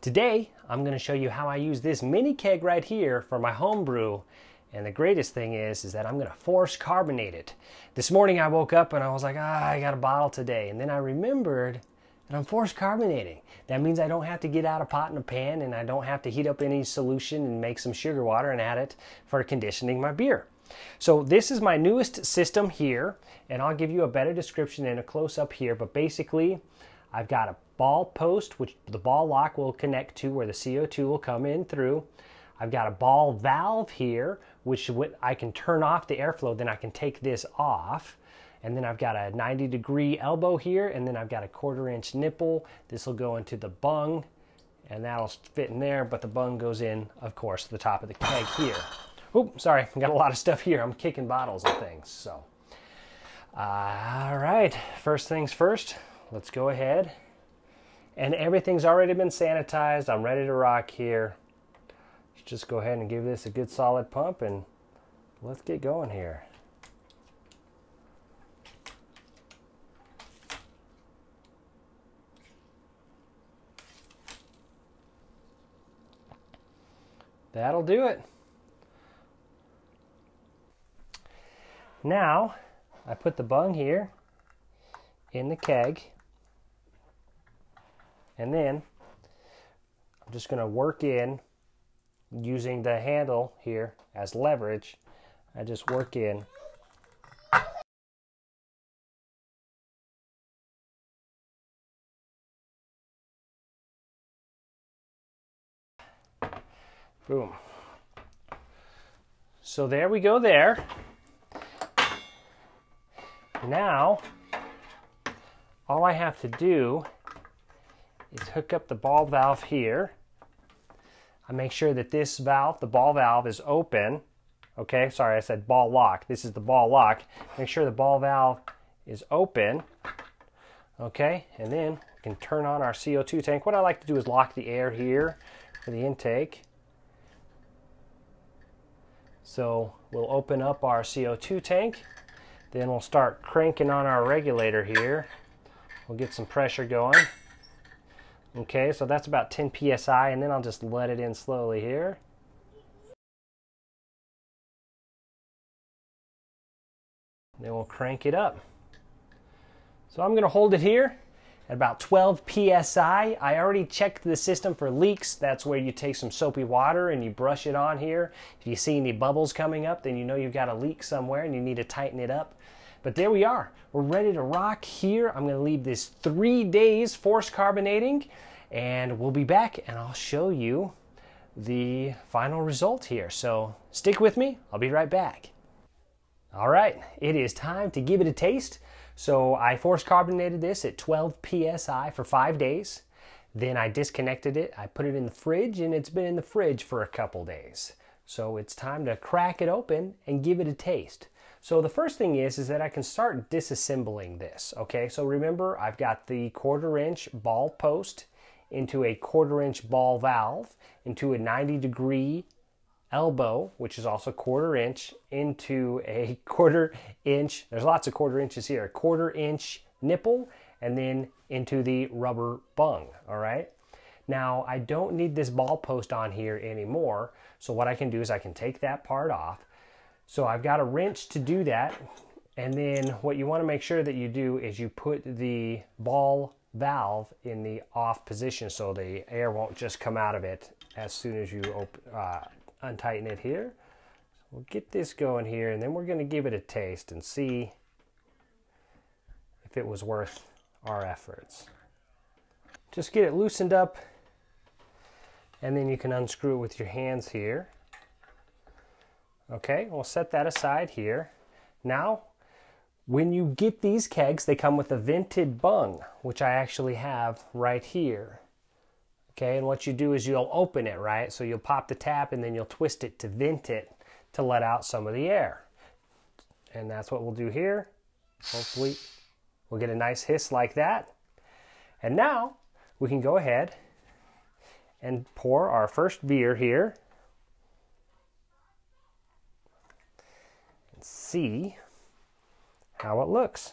Today, I'm going to show you how I use this mini keg right here for my home brew. And the greatest thing is that I'm going to force carbonate it. This morning I woke up and I was like, I got a bottle today. And then I remembered that I'm force carbonating. That means I don't have to get out a pot and a pan, and I don't have to heat up any solution and make some sugar water and add it for conditioning my beer. So this is my newest system here, and I'll give you a better description and a close-up here. But basically, I've got a ball post, which the ball lock will connect to where the CO2 will come in through. I've got a ball valve here, which I can turn off the airflow, then I can take this off. And then I've got a 90-degree elbow here, and then I've got a 1/4-inch nipple. This will go into the bung, and that'll fit in there, but the bung goes in, of course, to the top of the keg here. Oops, sorry, I got a lot of stuff here. I'm kicking bottles and things, so. All right, first things first, let's go ahead. And everything's already been sanitized. I'm ready to rock here. Let's just go ahead and give this a good solid pump, and let's get going here. That'll do it. Now, I put the bung here in the keg, and then I'm just going to work in using the handle here as leverage. I just work in. Boom. So there we go there. Now, all I have to do is hook up the ball valve here. I make sure that this valve, the ball valve, is open. Okay, sorry, I said ball lock. This is the ball lock. Make sure the ball valve is open. Okay, and then we can turn on our CO2 tank. What I like to do is lock the air here for the intake. So we'll open up our CO2 tank, then we'll start cranking on our regulator here. We'll get some pressure going. Okay, so that's about 10 psi, and then I'll just let it in slowly here. Then we'll crank it up. So I'm going to hold it here at about 12 psi. I already checked the system for leaks. That's where you take some soapy water and you brush it on here. If you see any bubbles coming up, then you know you've got a leak somewhere and you need to tighten it up. But there we are. We're ready to rock here. I'm going to leave this 3 days force carbonating, and we'll be back and I'll show you the final result here. So stick with me. I'll be right back. All right, it is time to give it a taste. So I force carbonated this at 12 psi for 5 days. Then I disconnected it. I put it in the fridge, and it's been in the fridge for a couple days. So it's time to crack it open and give it a taste. So the first thing is that I can start disassembling this. Okay, so remember, I've got the 1/4-inch ball post into a 1/4-inch ball valve into a 90-degree elbow, which is also 1/4-inch, into a 1/4-inch, there's lots of 1/4 inches here, a 1/4-inch nipple, and then into the rubber bung. All right, now I don't need this ball post on here anymore, so what I can do is I can take that part off. So I've got a wrench to do that, and then what you want to make sure that you do is you put the ball valve in the off position so the air won't just come out of it as soon as you untighten it here. So we'll get this going here, and then we're going to give it a taste and see if it was worth our efforts. Just get it loosened up, and then you can unscrew it with your hands here. Okay, we'll set that aside here. Now, when you get these kegs, they come with a vented bung, which I actually have right here. Okay, and what you do is you'll open it, right? So you'll pop the tap and then you'll twist it to vent it to let out some of the air. And that's what we'll do here. Hopefully we'll get a nice hiss like that. And now we can go ahead and pour our first beer here. And see how it looks.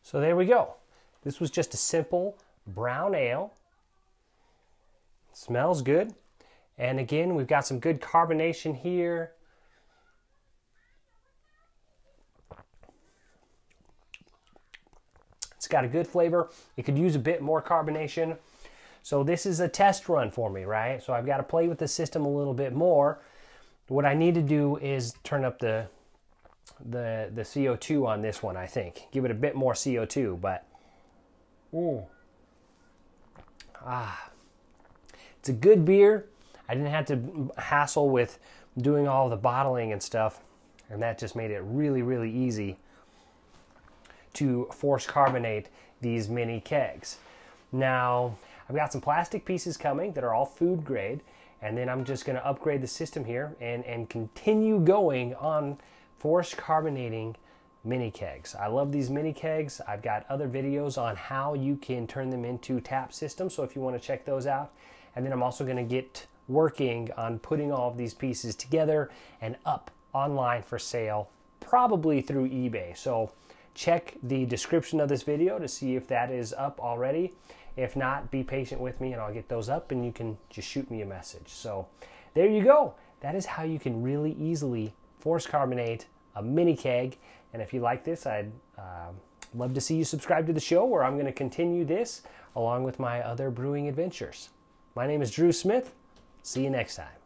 So there we go. This was just a simple brown ale. Smells good. And again, we've got some good carbonation here. It's got a good flavor. It could use a bit more carbonation. So this is a test run for me, right? So I've got to play with the system a little bit more. What I need to do is turn up the CO2 on this one, I think. Give it a bit more CO2, but it's a good beer. I didn't have to hassle with doing all the bottling and stuff, and that just made it really, really easy to force carbonate these mini kegs. Now, I've got some plastic pieces coming that are all food grade, and then I'm just going to upgrade the system here and continue going on forced carbonating mini kegs. I love these mini kegs. I've got other videos on how you can turn them into tap systems, so if you want to check those out. And then I'm also going to get working on putting all of these pieces together and up online for sale, probably through eBay. So check the description of this video to see if that is up already. If not, be patient with me and I'll get those up and you can just shoot me a message. So there you go. That is how you can really easily force carbonate a mini keg. And if you like this, I'd love to see you subscribe to the show, where I'm going to continue this along with my other brewing adventures. My name is Drew Smith. See you next time.